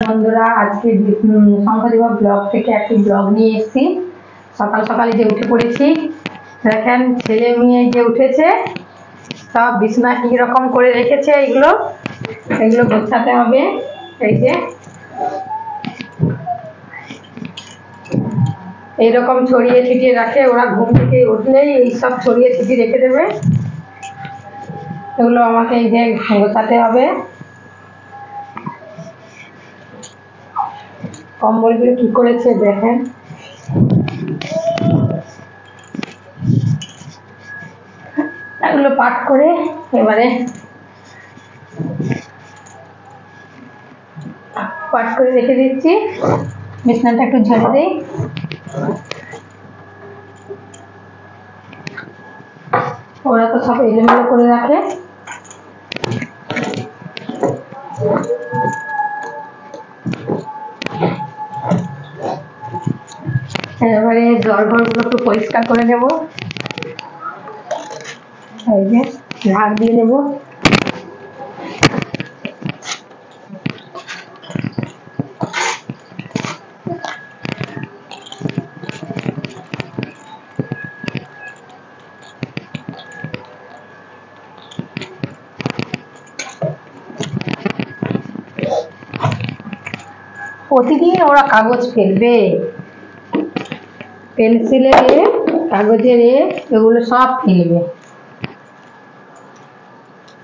বন্ধুরা, আজকে শঙ্খদেবা ব্লগ থেকে একটি ব্লগ নিয়ে এসেছি। সকাল সকালে যে উঠে পড়েছি, দেখেন ছেলে মেয়ে যে উঠেছে, সব বিছানা কি রকম করে রেখেছে। এগুলো গোছাতে হবে। এই যে এইরকম ছড়িয়ে ছিটিয়ে রাখে, ওরা ঘুম থেকে উঠলেই এইসব ছড়িয়ে ছিটিয়ে রেখে দেবে। এগুলো আমাকে এই যে গোছাতে হবে। কম্বলগুলো কি করেছে দেখেন। এগুলো পাট করে এবারে পাট করে রেখে দিচ্ছি। বিছানাটা একটু ঝেড়ে দিই। ওরা তো সব এলোমেলো করে রাখে। এবারে ঘরগুলো একটু পরিষ্কার করে নেব। এই যে ঝাড় দিয়ে নেব। প্রতিদিন ওরা কাগজ ফেলবে, পেন্সিলের কাগজের এগুলো সব ফেলবে।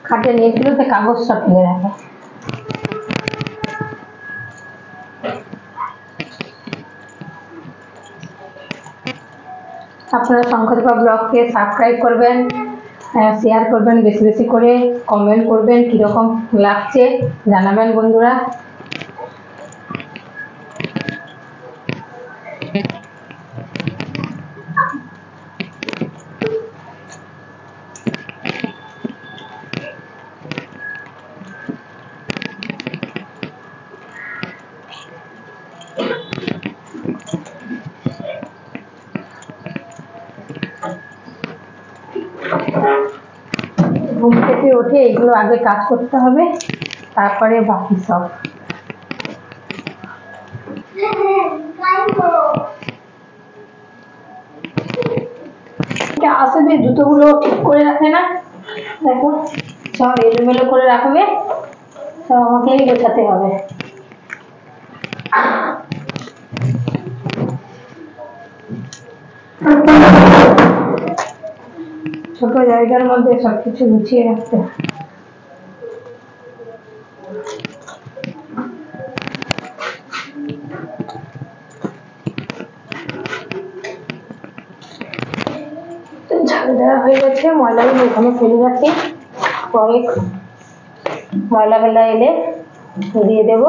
খাটের এগুলোতে কাগজ সব ফেলে রাখে। আপনারা শঙ্খদেবা ব্লগকে সাবস্ক্রাইব করবেন, শেয়ার করবেন, বেশি বেশি করে কমেন্ট করবেন, কিরকম লাগছে জানাবেন বন্ধুরা। ঘুম থেকে উঠে এগুলো আগে কাজ করতে হবে, তারপরে বাকি সব। আসলে জুতোগুলো ঠিক করে রাখে না, দেখো সব এলোমেলো করে রাখবে, সব আমাকেই গোছাতে হবে। ছোট জায়গার মধ্যে সবকিছু গুছিয়ে রাখতে হবে। ঝাড়ু দেওয়া হয়ে গেছে, ময়লাগুলো এখানে ফেলে রাখি, পরে ময়লাগুলো এলে দিয়ে দেব।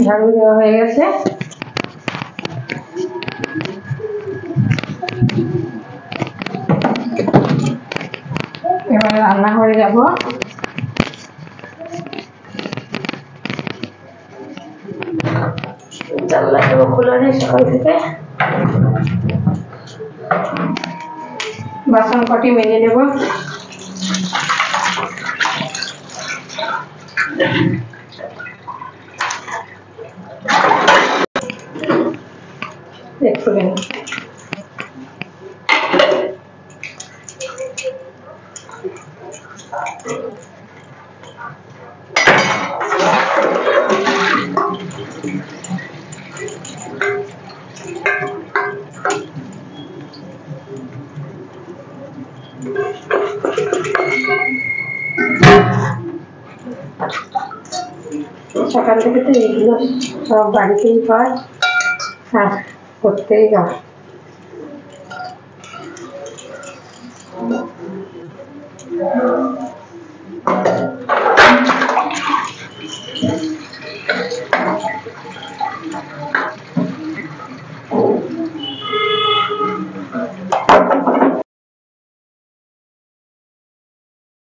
ঝাড়ু দেওয়া হয়ে গেছে। এবারে রান্নাঘরে যাব। জানলাগুলো খোলা নেই সকাল থেকে। বাসন কটি মেজে নেব। দেখবেন সকাল থেকে তো এগুলো সব বাড়িতেই পায়, হ্যাঁ করতেই হয়।